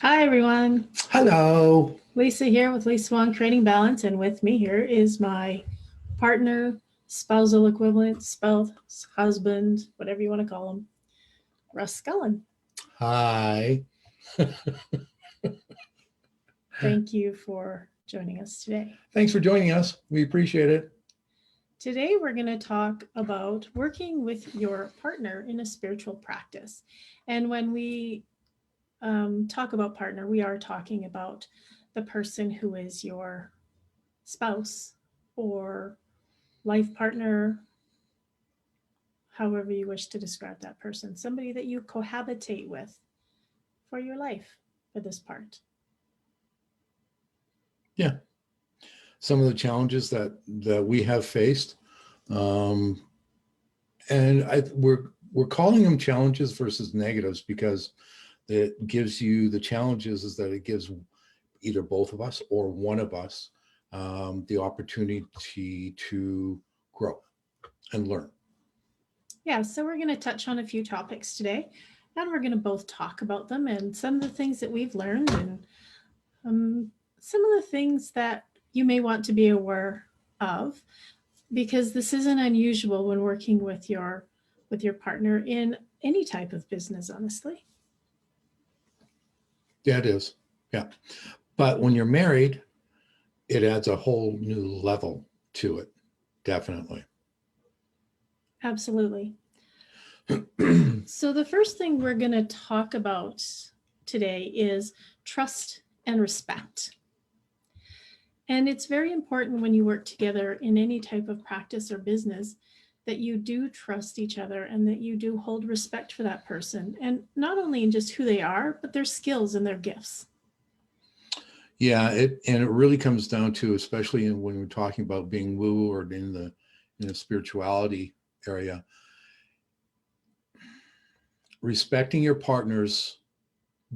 Hi, everyone. Hello. Lisa here with Lisa Wong Creating Balance, and with me here is my partner, spousal equivalent, spouse, husband, whatever you want to call him, Russ Scullin. Hi. Thank you for joining us today. Thanks for joining us. We appreciate it. Today, we're going to talk about working with your partner in a spiritual practice. And when we talk about partner, we are talking about the person who is your spouse or life partner, however you wish to describe that person, somebody that you cohabitate with for your life for this part. Yeah. Some of the challenges that we have faced, um, and we're calling them challenges versus negatives because it gives you the challenges is that it gives either both of us or one of us the opportunity to grow and learn. Yeah, so we're going to touch on a few topics today, and we're going to both talk about them and some of the things that we've learned and um, some of the things that you may want to be aware of, because this isn't unusual when working with your partner in any type of business, honestly. Yeah, it is. Yeah. But when you're married, it adds a whole new level to it. Definitely. Absolutely. So, the first thing we're going to talk about today is trust and respect. And it's very important when you work together in any type of practice or business that you do trust each other and that you do hold respect for that person. And not only in just who they are, but their skills and their gifts. Yeah, it really comes down to, especially when we're talking about being woo or in the spirituality area, respecting your partner's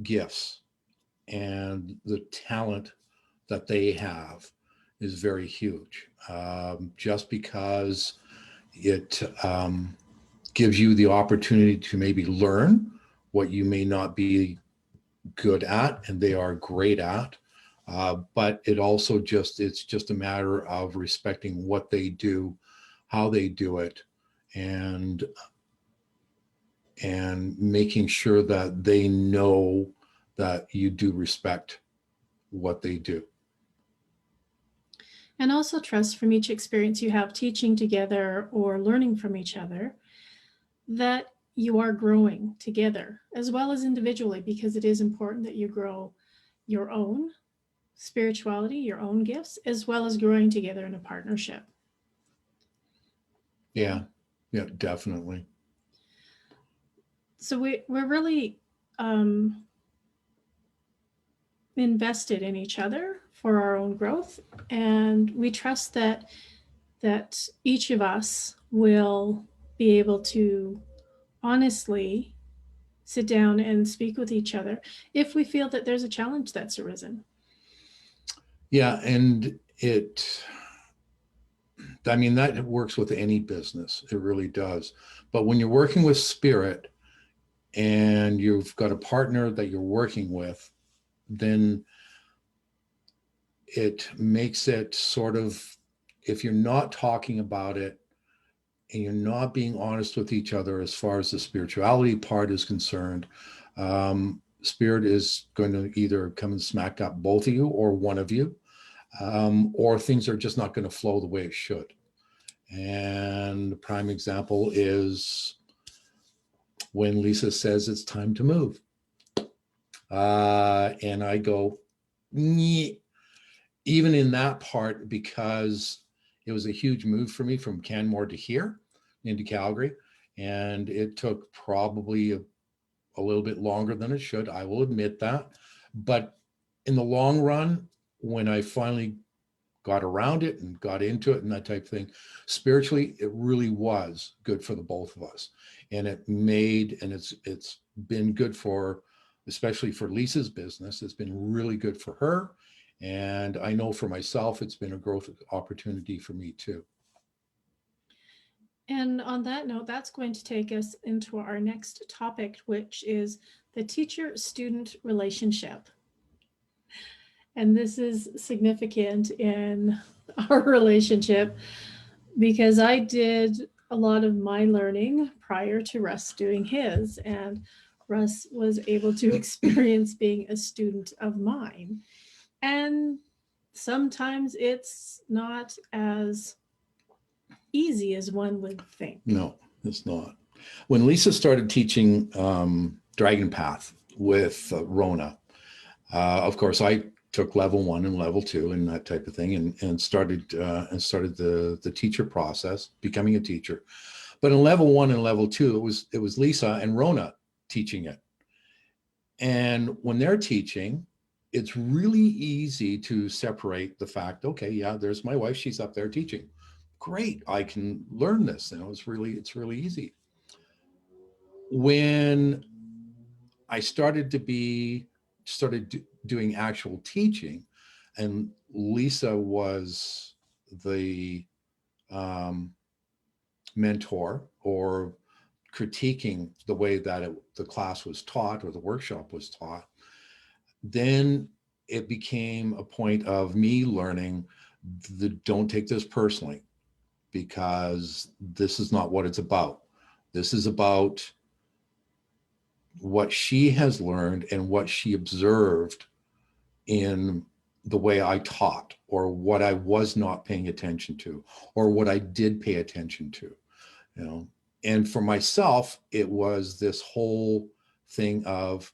gifts and the talent that they have is very huge. Just because it gives you the opportunity to maybe learn what you may not be good at and they are great at. But it's just a matter of respecting what they do, how they do it, and and making sure that they know that you do respect what they do. And also trust from each experience you have teaching together or learning from each other that you are growing together as well as individually, because it is important that you grow your own spirituality, your own gifts, as well as growing together in a partnership. Yeah, yeah, definitely. So we're really um, invested in each other for our own growth, and we trust that each of us will be able to honestly sit down and speak with each other if we feel that there's a challenge that's arisen. Yeah, and I mean, that works with any business. It really does. But when you're working with spirit and you've got a partner that you're working with, then it makes it sort of, if you're not talking about it and you're not being honest with each other as far as the spirituality part is concerned, spirit is going to either come and smack up both of you or one of you, or things are just not going to flow the way it should. And the prime example is when Lisa says it's time to move. And I go, "Nyeh." Even in that part, because it was a huge move for me from Canmore to here into Calgary. And it took probably a little bit longer than it should. I will admit that. But in the long run, when I finally got around it and got into it and that type of thing, spiritually, it really was good for the both of us. And it's been good for, especially for Lisa's business, it's been really good for her. And I know for myself, it's been a growth opportunity for me too. And on that note, that's going to take us into our next topic, which is the teacher-student relationship. And this is significant in our relationship because I did a lot of my learning prior to Russ doing his, and Russ was able to experience being a student of mine. And sometimes it's not as easy as one would think. No, it's not. When Lisa started teaching Dragon Path with Rona, of course, I took level 1 and level 2 and that type of thing, and started the teacher process, becoming a teacher. But in level 1 and level 2, it was Lisa and Rona teaching it. And when they're teaching, it's really easy to separate the fact, okay, yeah, there's my wife, she's up there teaching. Great, I can learn this. It's really easy. When I started doing actual teaching, and Lisa was the mentor or critiquing the way that the class was taught or the workshop was taught, then it became a point of me learning don't take this personally, because this is not what it's about. This is about what she has learned and what she observed in the way I taught, or what I was not paying attention to, or what I did pay attention to, you know. And for myself, it was this whole thing of,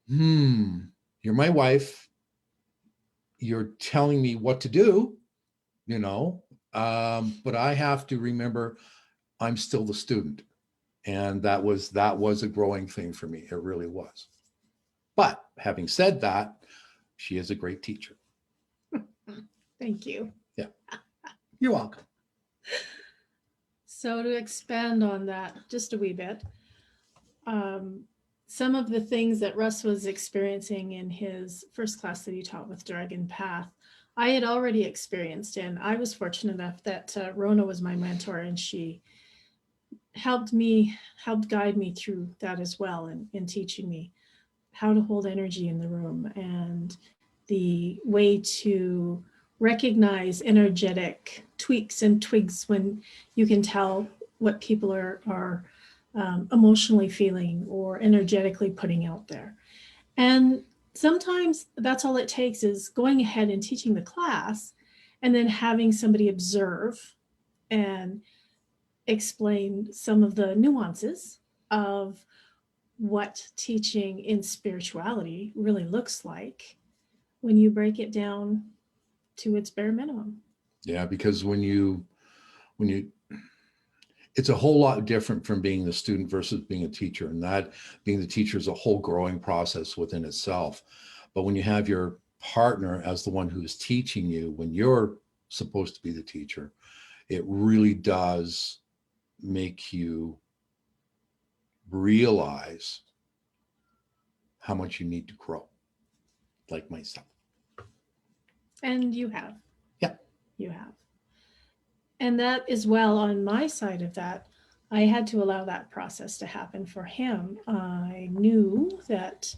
you're my wife, you're telling me what to do, you know, but I have to remember I'm still the student. And that was a growing thing for me. It really was. But having said that, she is a great teacher. Thank you. Yeah. You're welcome. So to expand on that just a wee bit, some of the things that Russ was experiencing in his first class that he taught with Dragon Path, I had already experienced, and I was fortunate enough that Rona was my mentor, and she helped guide me through that as well, in teaching me how to hold energy in the room and the way to recognize energetic tweaks and twigs when you can tell what people are emotionally feeling or energetically putting out there. And sometimes that's all it takes, is going ahead and teaching the class and then having somebody observe and explain some of the nuances of what teaching in spirituality really looks like when you break it down to its bare minimum. Yeah, because when you it's a whole lot different from being the student versus being a teacher, and that being the teacher is a whole growing process within itself. But when you have your partner as the one who's teaching you when you're supposed to be the teacher, it really does make you realize how much you need to grow, like myself. And you have. Yeah. You have. And that is, well, on my side of that, I had to allow that process to happen for him. I knew that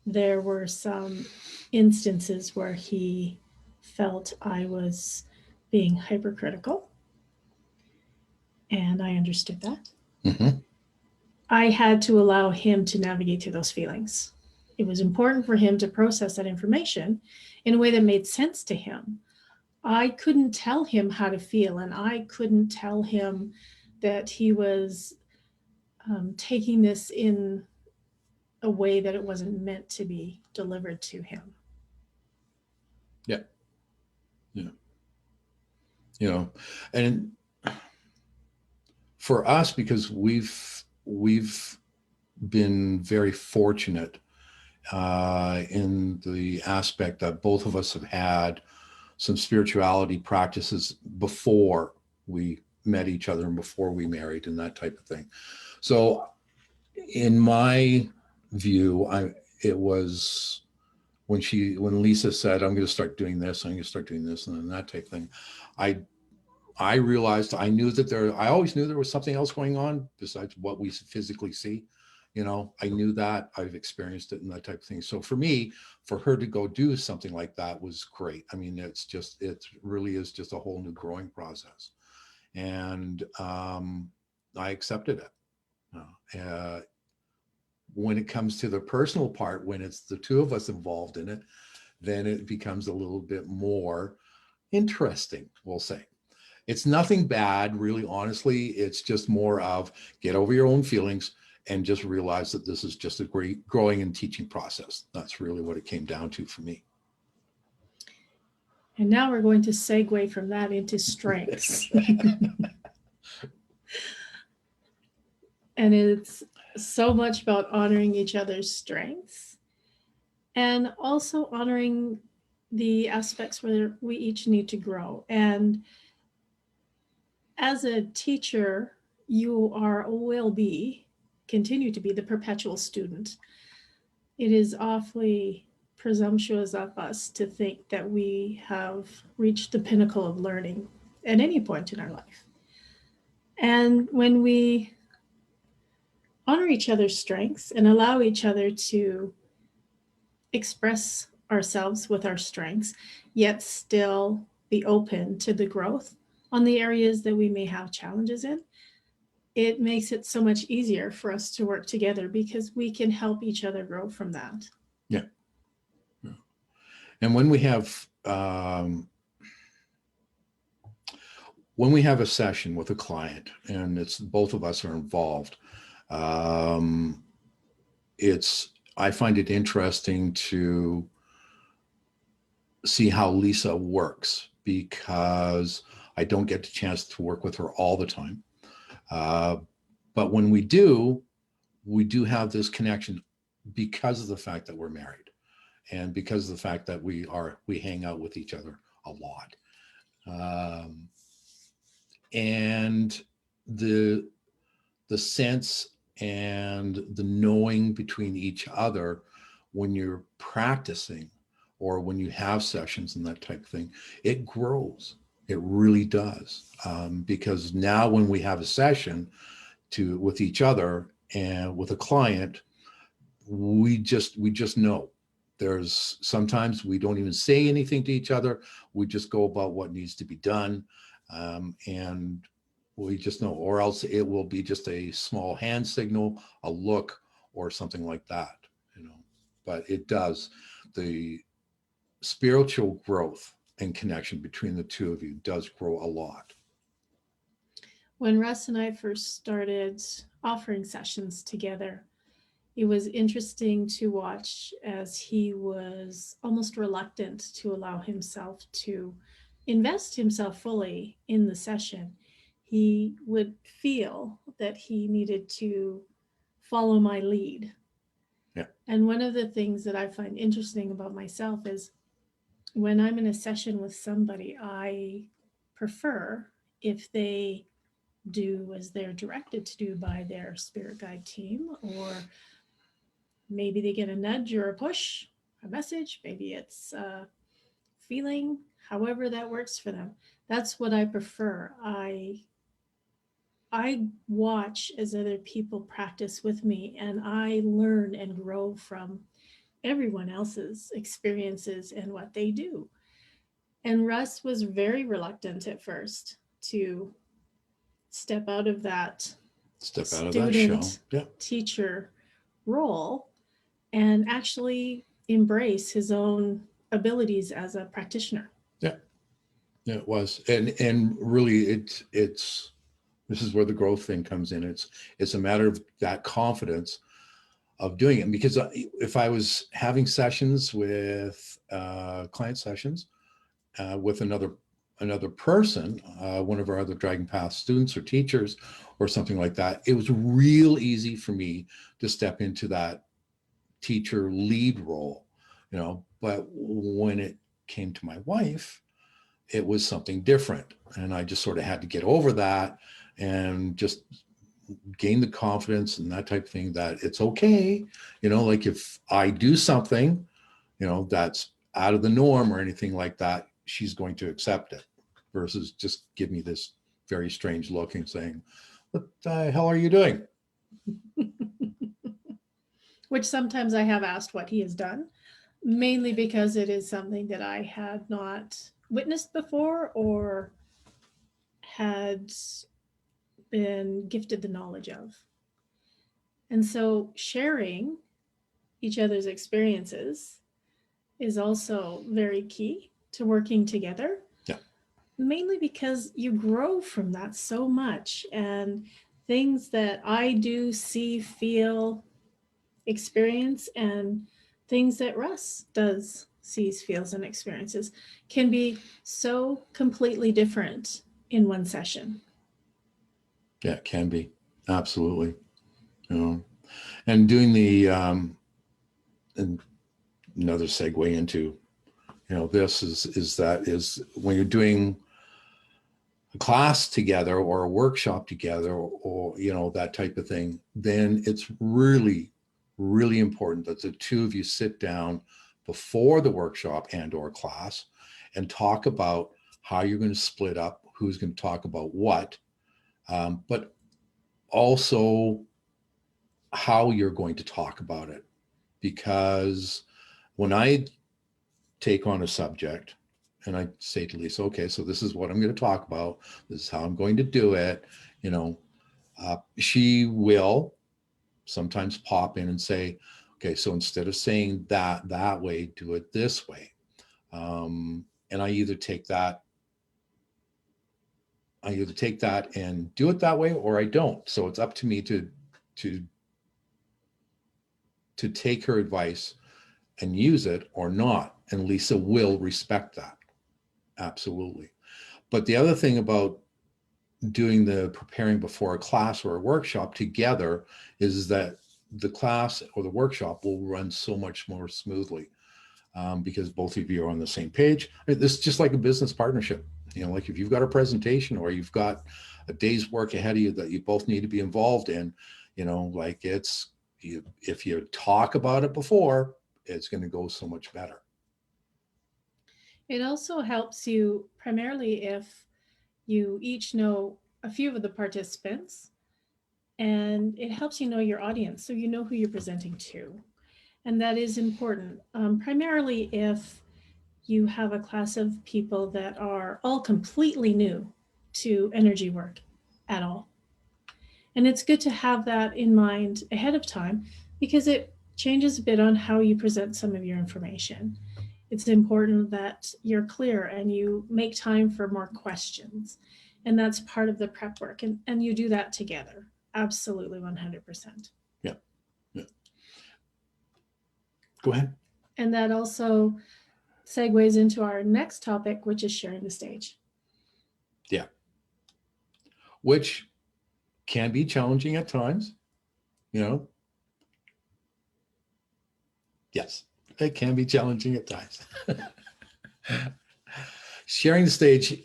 there were some instances where he felt I was being hypercritical, and I understood that. Mm-hmm. I had to allow him to navigate through those feelings. It was important for him to process that information in a way that made sense to him. I couldn't tell him how to feel, and I couldn't tell him that he was taking this in a way that it wasn't meant to be delivered to him. Yeah. Yeah. You know, and for us, because we've been very fortunate in the aspect that both of us have had some spirituality practices before we met each other and before we married and that type of thing. So in my view, it was when Lisa said, I'm going to start doing this, I'm going to start doing this, and then that type of thing, I I realized I knew that I always knew there was something else going on besides what we physically see. I knew that, I've experienced it and that type of thing. So for me, for her to go do something like that was great. I mean, it really is just a whole new growing process. And I accepted it. When it comes to the personal part, when it's the two of us involved in it, then it becomes a little bit more interesting, we'll say. It's nothing bad, really, honestly. It's just more of get over your own feelings and just realize that this is just a great growing and teaching process. That's really what it came down to for me. And now we're going to segue from that into strengths. And it's so much about honoring each other's strengths and also honoring the aspects where we each need to grow. And as a teacher, you are or will be, continue to be the perpetual student. It is awfully presumptuous of us to think that we have reached the pinnacle of learning at any point in our life. And when we honor each other's strengths and allow each other to express ourselves with our strengths, yet still be open to the growth on the areas that we may have challenges in, it makes it so much easier for us to work together because we can help each other grow from that. Yeah. And when we have a session with a client and it's both of us are involved, I find it interesting to see how Lisa works because I don't get the chance to work with her all the time. But when we do have this connection because of the fact that we're married and because of the fact that we hang out with each other a lot. And the sense and the knowing between each other when you're practicing or when you have sessions and that type of thing, it grows. It really does. Because now when we have a session with each other and with a client, we just know. There's sometimes we don't even say anything to each other. We just go about what needs to be done. And we just know, or else it will be just a small hand signal, a look, or something like that, but it does. The spiritual growth and connection between the two of you does grow a lot. When Russ and I first started offering sessions together, it was interesting to watch as he was almost reluctant to allow himself to invest himself fully in the session. He would feel that he needed to follow my lead. Yeah. And one of the things that I find interesting about myself is when I'm in a session with somebody, I prefer if they do as they're directed to do by their spirit guide team, or maybe they get a nudge or a push, a message, maybe it's a feeling, however that works for them. That's what I prefer. I watch as other people practice with me, and I learn and grow from everyone else's experiences and what they do. And Russ was very reluctant at first to step out of that student teacher role and actually embrace his own abilities as a practitioner. Yeah, it was. And really it's this is where the growth thing comes in. It's a matter of that confidence of doing it. Because if I was having sessions with client sessions with another person, one of our other Dragon Path students or teachers or something like that, it was real easy for me to step into that teacher lead role, but when it came to my wife, it was something different. And I just sort of had to get over that and just gain the confidence and that type of thing that it's okay. Like if I do something, that's out of the norm or anything like that, she's going to accept it. versus just give me this very strange look and saying, what the hell are you doing? Which sometimes I have asked what he has done, mainly because it is something that I had not witnessed before or had been gifted the knowledge of. And so sharing each other's experiences is also very key to working together. Yeah. Mainly because you grow from that so much, and things that I do, see, feel, experience, and things that Russ does, sees, feels, and experiences can be so completely different in one session. Yeah, it can be. Absolutely. You know, and doing the, and another segue into, this is when you're doing a class together or a workshop together or that type of thing, then it's really, really important that the two of you sit down before the workshop and or class and talk about how you're going to split up, who's going to talk about what, but also how you're going to talk about it. Because when I take on a subject and I say to Lisa, okay, so this is what I'm going to talk about. This is how I'm going to do it. She will sometimes pop in and say, okay, so instead of saying that way, do it this way. And I either take that and do it that way, or I don't. So it's up to me to take her advice and use it or not. And Lisa will respect that. Absolutely. But the other thing about doing the preparing before a class or a workshop together is that the class or the workshop will run so much more smoothly because both of you are on the same page. This is just like a business partnership. Like if you've got a presentation or you've got a day's work ahead of you that you both need to be involved in, like if you talk about it before, it's going to go so much better. It also helps you primarily if you each know a few of the participants, and it helps you know your audience, so you know who you're presenting to. And that is important, primarily if you have a class of people that are all completely new to energy work at all. And it's good to have that in mind ahead of time because it changes a bit on how you present some of your information. It's important that you're clear and you make time for more questions. And that's part of the prep work. And you do that together. Absolutely, 100%. Yeah. Go ahead. And that also segues into our next topic, which is sharing the stage. Yeah. Which can be challenging at times, Yes, it can be challenging at times. Sharing the stage,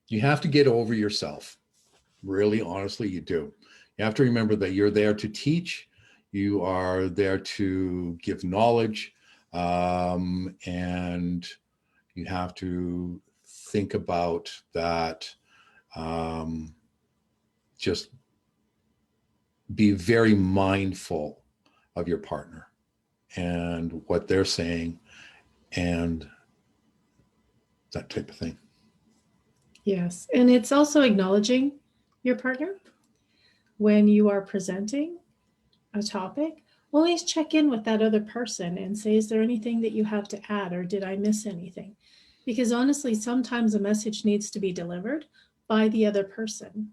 you have to get over yourself. Really, honestly, you do. You have to remember that you're there to teach. You are there to give knowledge. And you have to think about that. Just be very mindful of your partner and what they're saying and that type of thing. Yes. And it's also acknowledging your partner when you are presenting a topic. Always check in with that other person and say, is there anything that you have to add, or did I miss anything? Because honestly, sometimes a message needs to be delivered by the other person.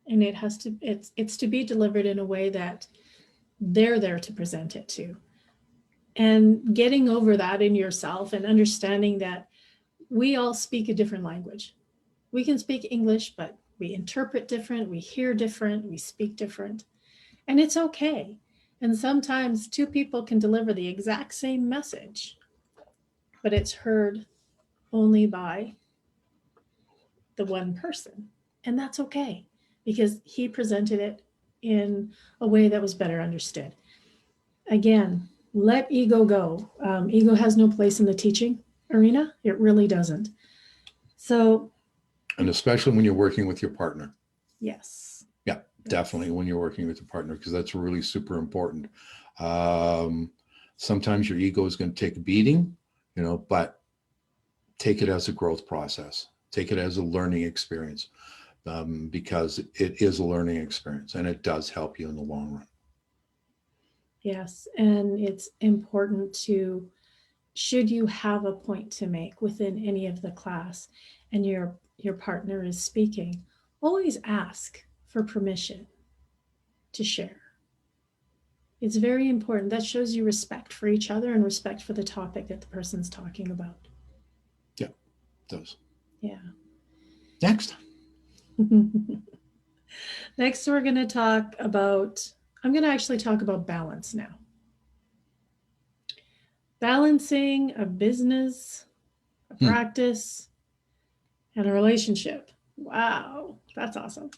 And it's to be delivered in a way that they're there to present it to. And getting over that in yourself and understanding that we all speak a different language. We can speak English, but we interpret different, we hear different, we speak different. And it's okay. And sometimes two people can deliver the exact same message, but it's heard only by the one person. And that's okay because he presented it in a way that was better understood. Again, let ego go. Ego has no place in the teaching arena. It really doesn't. So, And especially when you're working with your partner. yes. Yeah, definitely when you're working with your partner, because that's really super important. Sometimes your ego is going to take a beating, but take it as a growth process. Take it as a learning experience, because it is a learning experience and it does help you in the long run. Yes. And it's important to, should you have a point to make within any of the class and your partner is speaking, always ask for permission to share. It's very important. That shows you respect for each other and respect for the topic that the person's talking about. Yeah, it does. Yeah. Next. Next, we're going to talk about, I'm going to actually talk about balance now. Balancing a business, a practice, and a relationship. Wow, that's awesome.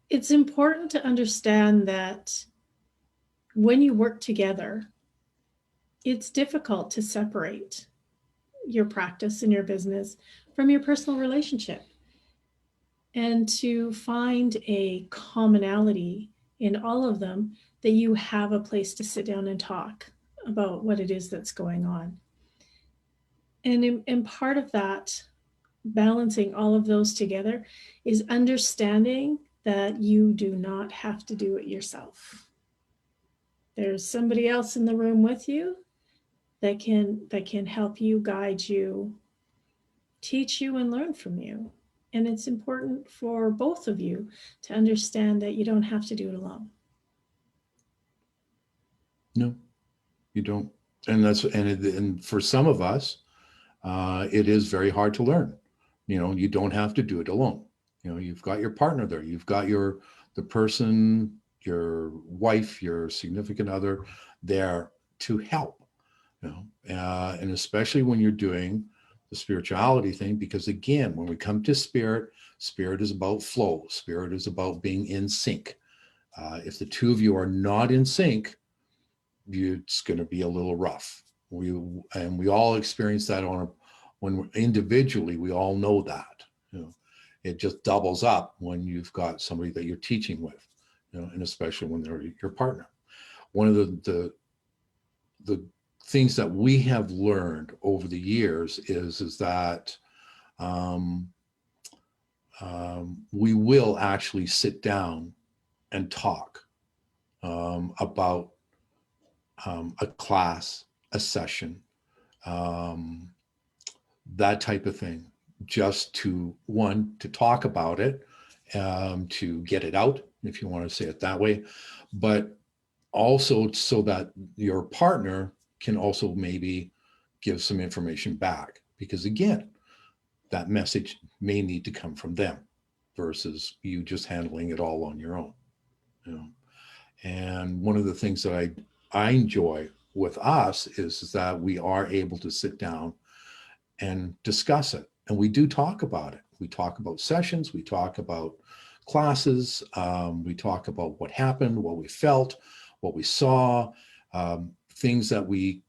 It's important to understand that when you work together, it's difficult to separate your practice and your business from your personal relationship, and to find a commonality in all of them, that you have a place to sit down and talk about what it is that's going on. And in part of that, balancing all of those together, is understanding that you do not have to do it yourself. There's somebody else in the room with you that can help you, guide you, teach you, and learn from you. And it's important for both of you to understand that you don't have to do it alone. No, you don't. And for some of us, it is very hard to learn. You don't have to do it alone. You've got your partner there. You've got the person, your wife, your significant other there to help. And especially when you're doing the spirituality thing, because again, when we come to spirit is about flow. Spirit is about being in sync. If the two of you are not in sync, it's going to be a little rough. We all experience that when individually, we all know that. It just doubles up when you've got somebody that you're teaching with, and especially when they're your partner. One of the things that we have learned over the years is that we will actually sit down and talk about a class, a session, that type of thing, just to talk about it, to get it out, if you want to say it that way, but also so that your partner can also maybe give some information back, because again, that message may need to come from them versus you just handling it all on your own. And one of the things that I enjoy with us is that we are able to sit down and discuss it, and we do talk about it. We talk about sessions, we talk about classes, we talk about what happened, what we felt, what we saw, things that we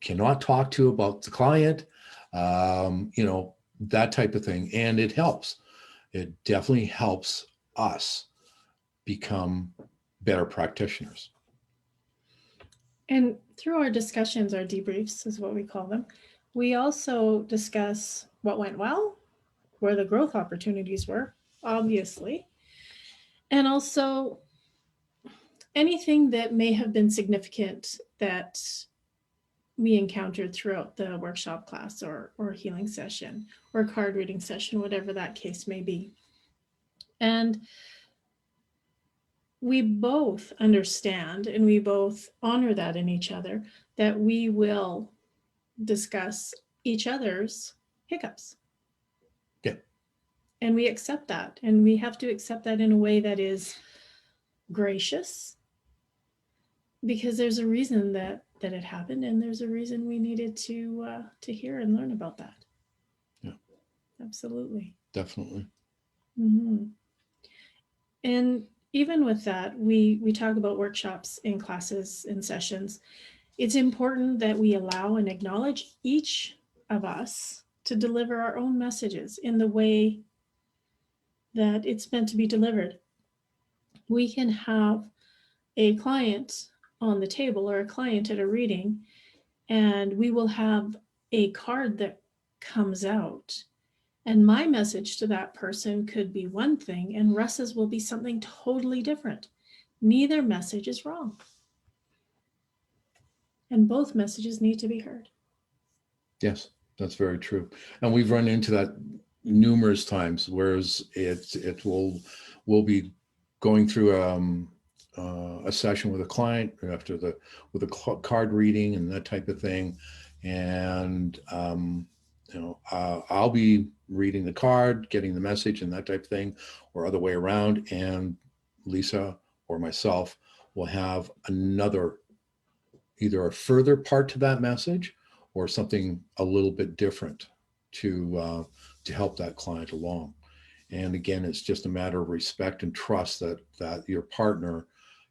cannot talk to about the client, that type of thing. And it helps. It definitely helps us become better practitioners. And through our discussions, our debriefs is what we call them, we also discuss what went well, where the growth opportunities were, obviously, and also anything that may have been significant that we encountered throughout the workshop class or healing session or card reading session, whatever that case may be. And we both understand and we both honor that in each other, that we will discuss each other's hiccups. Yeah. And we accept that. And we have to accept that in a way that is gracious, because there's a reason that it happened, and there's a reason we needed to hear and learn about that. Yeah, absolutely, definitely. Mm-hmm. And even with that, we talk about workshops in classes and sessions. It's important that we allow and acknowledge each of us to deliver our own messages in the way that it's meant to be delivered. We can have a client on the table or a client at a reading, and we will have a card that comes out. And my message to that person could be one thing, and Russ's will be something totally different. Neither message is wrong. And both messages need to be heard. Yes, that's very true. And we've run into that numerous times, whereas it will be going through a session with a client after with a card reading and that type of thing, and I'll be reading the card, getting the message and that type of thing, or other way around, and Lisa or myself will have another, either a further part to that message or something a little bit different to help that client along. And again, it's just a matter of respect and trust that your partner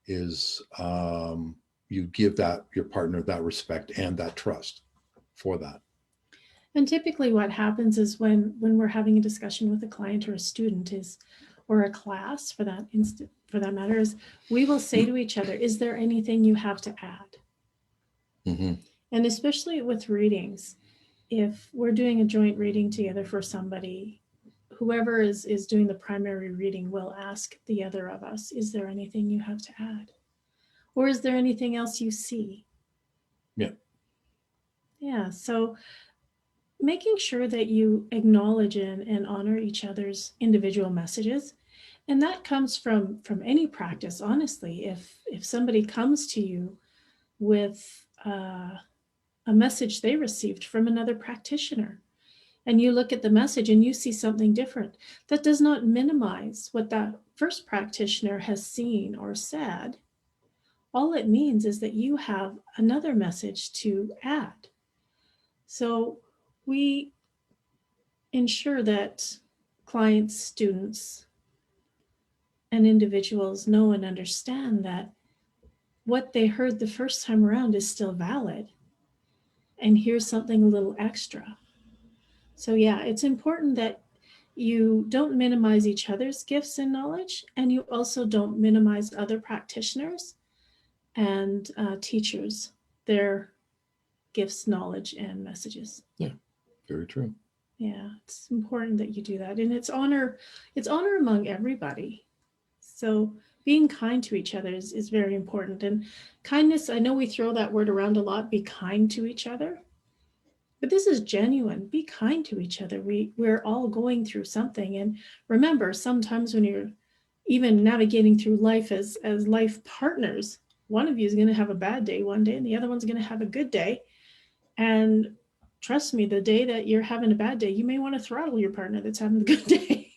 is, you give that your partner that respect and that trust for that. And typically what happens is when we're having a discussion with a client or a student is, or a class for that matter, is we will say to each other, is there anything you have to add? Mm-hmm. And especially with readings, if we're doing a joint reading together for somebody, whoever is doing the primary reading will ask the other of us, is there anything you have to add? Or is there anything else you see? Yeah. Yeah. So making sure that you acknowledge and honor each other's individual messages. And that comes from any practice, honestly. If somebody comes to you with a message they received from another practitioner, and you look at the message and you see something different, that does not minimize what that first practitioner has seen or said. All it means is that you have another message to add. So we ensure that clients, students, and individuals know and understand that what they heard the first time around is still valid. And here's something a little extra. So, yeah, it's important that you don't minimize each other's gifts and knowledge, and you also don't minimize other practitioners and teachers, their gifts, knowledge, and messages. Yeah, very true. Yeah, it's important that you do that. And it's honor among everybody. So being kind to each other is very important. And kindness, I know we throw that word around a lot, be kind to each other. But this is genuine. Be kind to each other. We're all going through something. And remember, sometimes when you're even navigating through life as life partners, one of you is going to have a bad day one day and the other one's going to have a good day. And trust me, the day that you're having a bad day, you may want to throttle your partner that's having the good day.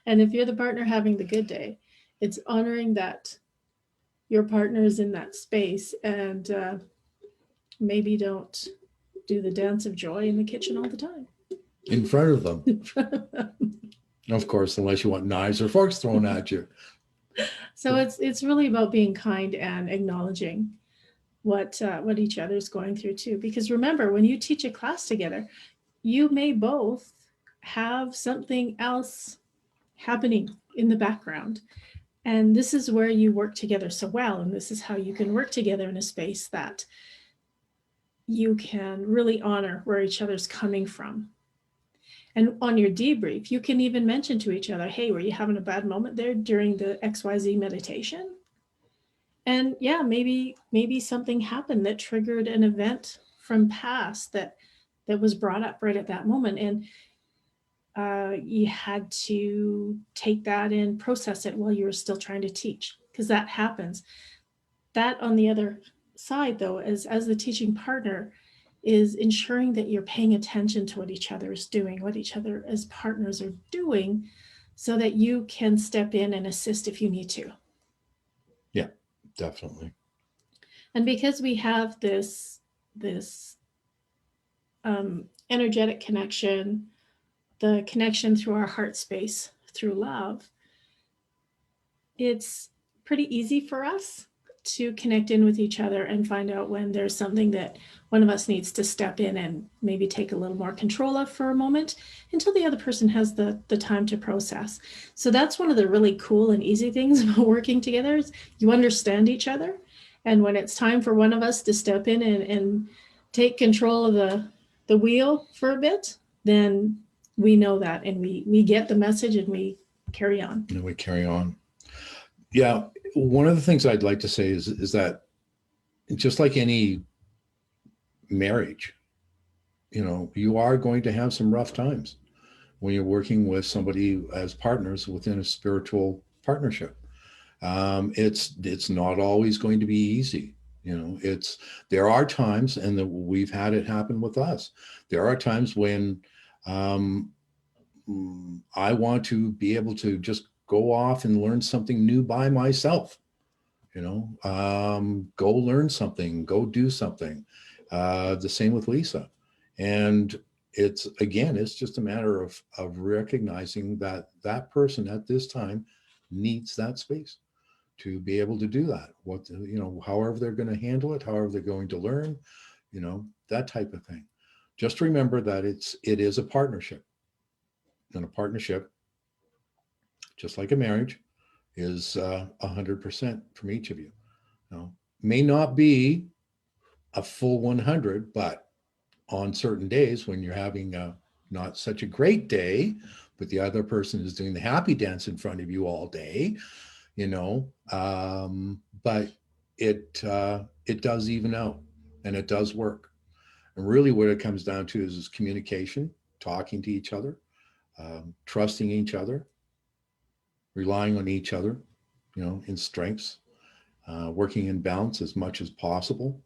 And if you're the partner having the good day, it's honoring that your partner is in that space, and maybe don't do the dance of joy in the kitchen all the time. In front of them. Of course, unless you want knives or forks thrown at you. So it's really about being kind and acknowledging what each other's going through too. Because remember, when you teach a class together, you may both have something else happening in the background. And this is where you work together so well. And this is how you can work together in a space that you can really honor where each other's coming from. And on your debrief, you can even mention to each other, hey, were you having a bad moment there during the XYZ meditation? And yeah, maybe something happened that triggered an event from past that was brought up right at that moment. And you had to take that and process it while you were still trying to teach, because that happens. That on the other side, though, as the teaching partner, is ensuring that you're paying attention to what each other is doing, what each other as partners are doing, so that you can step in and assist if you need to. Yeah, definitely. And because we have this energetic connection, the connection through our heart space, through love, it's pretty easy for us to connect in with each other and find out when there's something that one of us needs to step in and maybe take a little more control of for a moment until the other person has the time to process. So that's one of the really cool and easy things about working together is you understand each other. And when it's time for one of us to step in and take control of the wheel for a bit, then we know that and we get the message and we carry on. And we carry on. Yeah. One of the things I'd like to say is that just like any marriage, you are going to have some rough times when you're working with somebody as partners within a spiritual partnership. It's not always going to be easy. There are times, and we've had it happen with us. There are times when I want to be able to just go off and learn something new by myself. Go learn something, go do something. The same with Lisa. And it's just a matter of recognizing that that person at this time needs that space to be able to do that. However they're going to handle it, however they're going to learn, that type of thing. Just remember that it is a partnership. And a partnership, just like a marriage, is 100% from each of you. May not be a full 100, but on certain days when you're having not such a great day, but the other person is doing the happy dance in front of you all day, but it does even out and it does work. And really what it comes down to is communication, talking to each other, trusting each other, relying on each other, in strengths, working in balance as much as possible.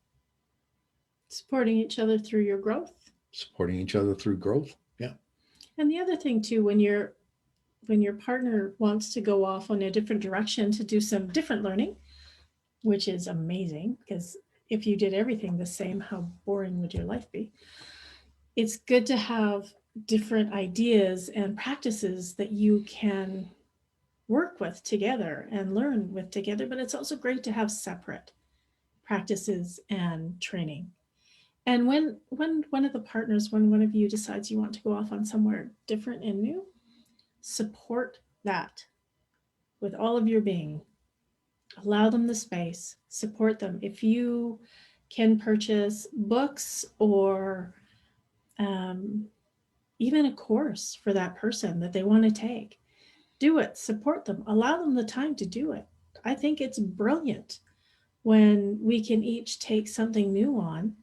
Supporting each other through your growth. Supporting each other through growth. Yeah. And the other thing too, when your partner wants to go off on a different direction to do some different learning, which is amazing because if you did everything the same, how boring would your life be? It's good to have different ideas and practices that you can work with together and learn with together, but it's also great to have separate practices and training. And when one of the partners, when one of you decides you want to go off on somewhere different and new, support that with all of your being. Allow them the space, support them. If you can purchase books or even a course for that person that they want to take, do it, support them, allow them the time to do it. I think it's brilliant when we can each take something new on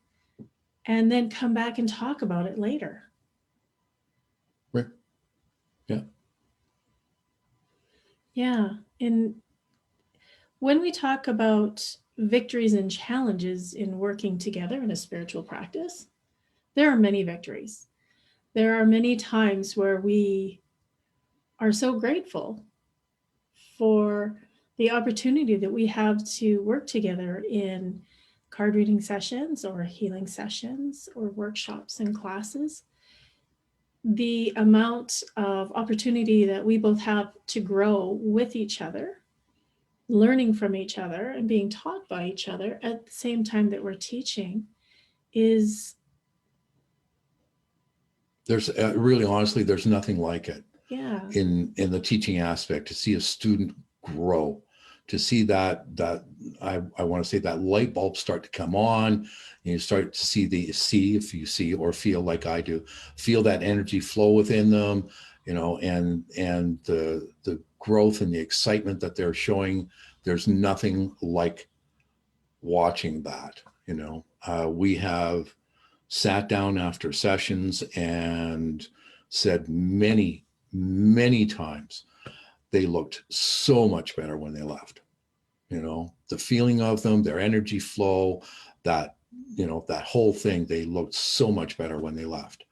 and then come back and talk about it later. Right. Yeah. Yeah. And when we talk about victories and challenges in working together in a spiritual practice, there are many victories. There are many times where we are so grateful for the opportunity that we have to work together in card reading sessions or healing sessions or workshops and classes. The amount of opportunity that we both have to grow with each other, learning from each other and being taught by each other at the same time that we're teaching is there's really honestly there's nothing like it. Yeah. In the teaching aspect, to see a student grow, to see that I want to say that light bulb start to come on, and you start to see if you see or feel like I do, feel that energy flow within them, and the growth and the excitement that they're showing. There's nothing like watching that. We have sat down after sessions and said many times they looked so much better when they left. The feeling of them, their energy flow, that whole thing, they looked so much better when they left.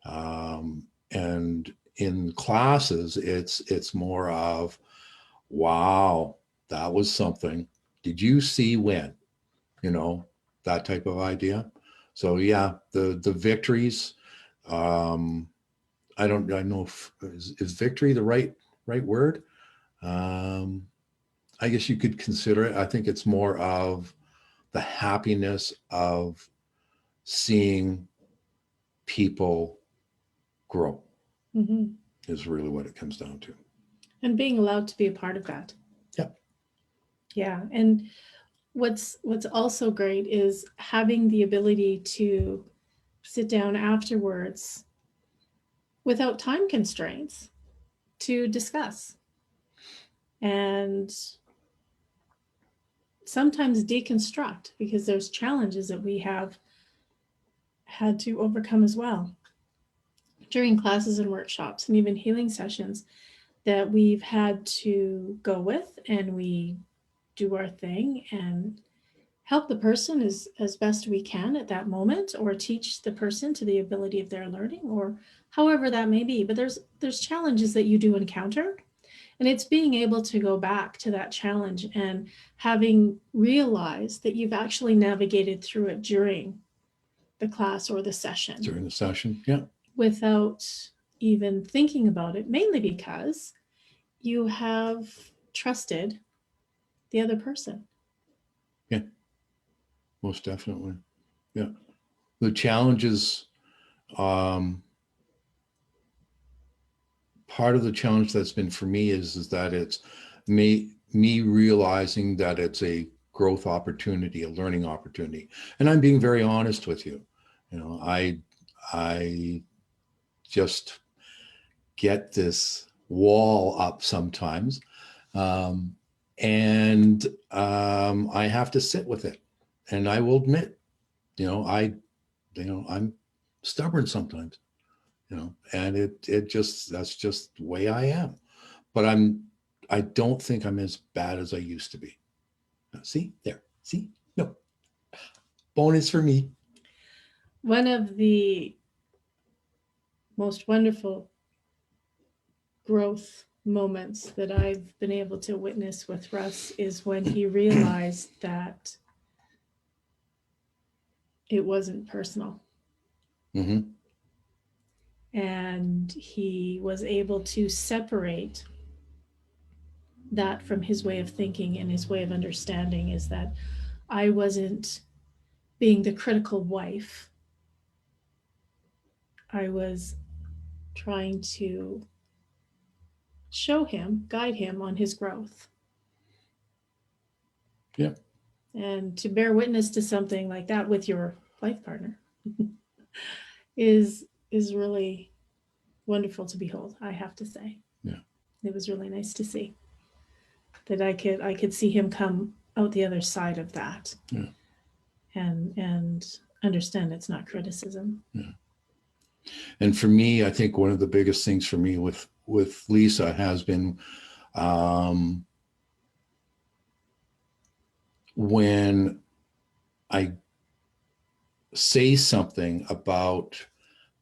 And in classes, it's more of, wow, that was something. Did you see when? That type of idea. So yeah, the victories, I know if is victory the right word. I guess you could consider it. I think it's more of the happiness of seeing people grow Mhm. is really what it comes down to. And being allowed to be a part of that. Yep. Yeah. And what's also great is having the ability to sit down afterwards without time constraints to discuss and sometimes deconstruct, because there's challenges that we have had to overcome as well during classes and workshops and even healing sessions that we've had to go with, and we do our thing and help the person as best we can at that moment, or teach the person to the ability of their learning, or however that may be. But there's challenges that you do encounter, and it's being able to go back to that challenge and having realized that you've actually navigated through it during the class or the session During the session. Yeah. without even thinking about it, mainly because you have trusted the other person. Yeah. Most definitely. Yeah. The challenges, part of the challenge that's been for me is that it's me realizing that it's a growth opportunity, a learning opportunity. And I'm being very honest with you. You know, I just get this wall up sometimes. And I have to sit with it. And I will admit, you know, I'm stubborn sometimes, you know, and it just, that's just the way I am. But I don't think I'm as bad as I used to be. See there, see, no, bonus for me. One of the most wonderful growth moments that I've been able to witness with Russ is when he realized that it wasn't personal. Mm-hmm. And he was able to separate that from his way of thinking and his way of understanding, is that I wasn't being the critical wife. I was trying to show him, guide him on his growth. Yeah. And to bear witness to something like that with your life partner is really wonderful to behold, I have to say. Yeah. It was really nice to see that I could see him come out the other side of that. Yeah. And understand it's not criticism. Yeah. And for me, I think one of the biggest things for me with Lisa has been when I say something about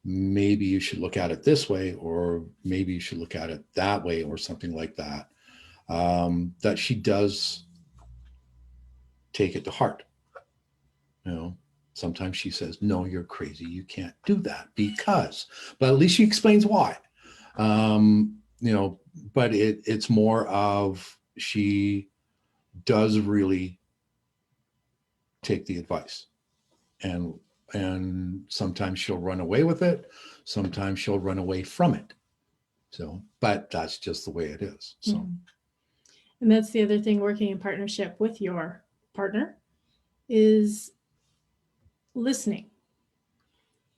maybe you should look at it this way, or maybe you should look at it that way, or something like that, that she does take it to heart. You know, sometimes she says, no, you're crazy, you can't do that because, but at least she explains why. You know, but it's more of, she does really take the advice, and sometimes she'll run away with it, sometimes she'll run away from it. So, but that's just the way it is. So, and that's the other thing, working in partnership with your partner, is listening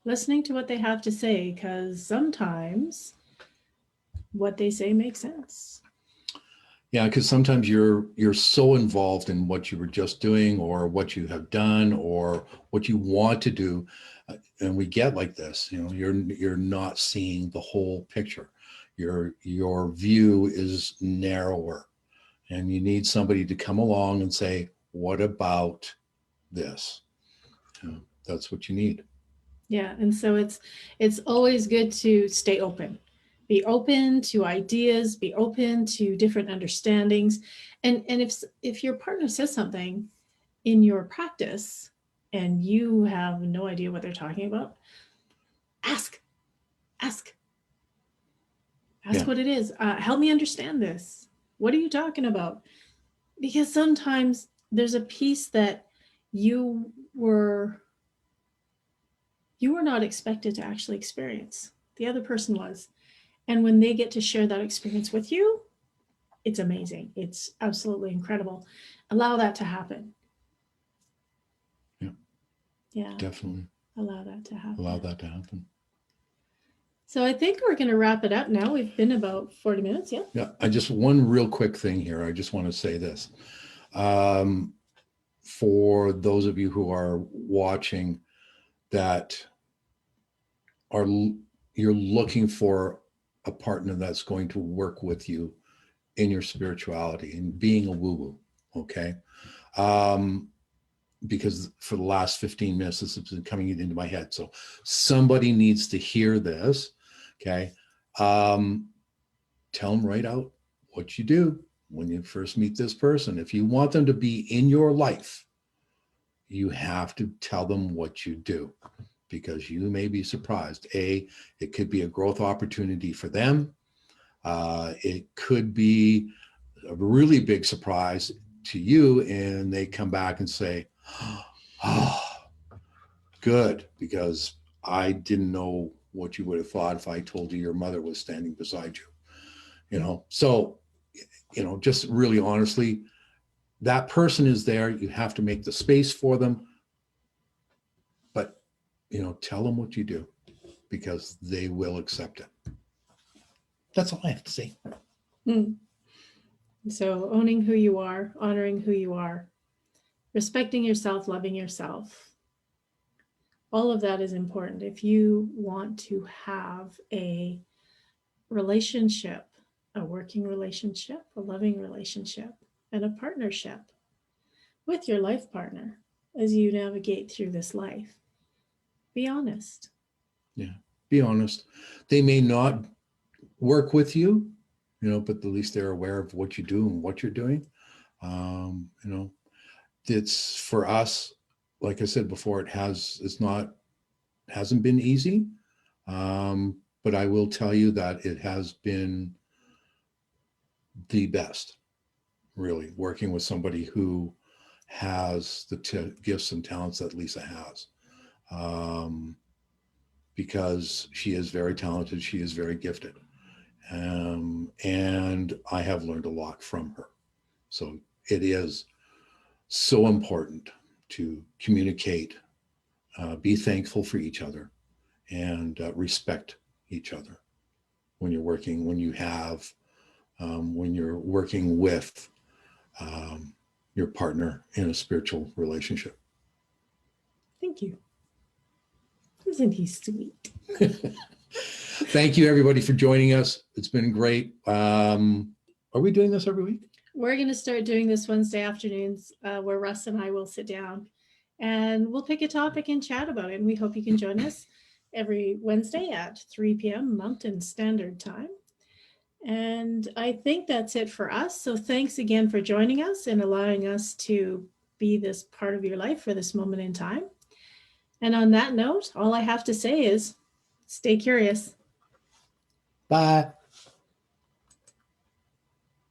to what they have to say, because sometimes what they say makes sense. yeah, because sometimes you're so involved in what you were just doing, or what you have done, or what you want to do, and we get like this. You know, you're not seeing the whole picture. Your view is narrower, and you need somebody to come along and say, "What about this?" You know, that's what you need. Yeah, and so it's always good to stay open. Be open to ideas, be open to different understandings. And if your partner says something in your practice and you have no idea what they're talking about, ask. Ask Yeah. what it is. Help me understand this. What are you talking about? Because sometimes there's a piece that you were not expected to actually experience. The other person was. And when they get to share that experience with you, it's amazing. It's absolutely incredible. Allow that to happen. Yeah. Yeah. Definitely. Allow that to happen. Allow that to happen. So I think we're going to wrap it up now. We've been about 40 minutes. Yeah. Yeah. One real quick thing here. I just want to say this. For those of you who are watching that you're looking for a partner that's going to work with you in your spirituality and being a woo-woo, okay? Because for the last 15 minutes, this has been coming into my head. So somebody needs to hear this, okay? Tell them right out what you do when you first meet this person. If you want them to be in your life, you have to tell them what you do, because you may be surprised. It could be a growth opportunity for them. It could be a really big surprise to you, and they come back and say, oh, good, because I didn't know what you would have thought if I told you your mother was standing beside you. So, just really honestly, that person is there. You have to make the space for them. But, tell them what you do, because they will accept it. That's all I have to say. So owning who you are, honoring who you are, respecting yourself, loving yourself. All of that is important. If you want to have a relationship, a working relationship, a loving relationship, and a partnership with your life partner as you navigate through this life, be honest. Yeah, be honest. They may not work with you, but at least they're aware of what you do and what you're doing. It's for us, like I said before, hasn't been easy. But I will tell you that it has been the best, really, working with somebody who has the gifts and talents that Lisa has. Because she is very talented, she is very gifted. And I have learned a lot from her. So it is so important to communicate, be thankful for each other, and respect each other when you're working with your partner in a spiritual relationship. Thank you. Isn't he sweet? Thank you, everybody, for joining us. It's been great. Are we doing this every week? We're going to start doing this Wednesday afternoons, where Russ and I will sit down and we'll pick a topic and chat about it. And we hope you can join us every Wednesday at 3 p.m. Mountain Standard Time. And I think that's it for us. So thanks again for joining us and allowing us to be this part of your life for this moment in time. And on that note, all I have to say is stay curious. Bye.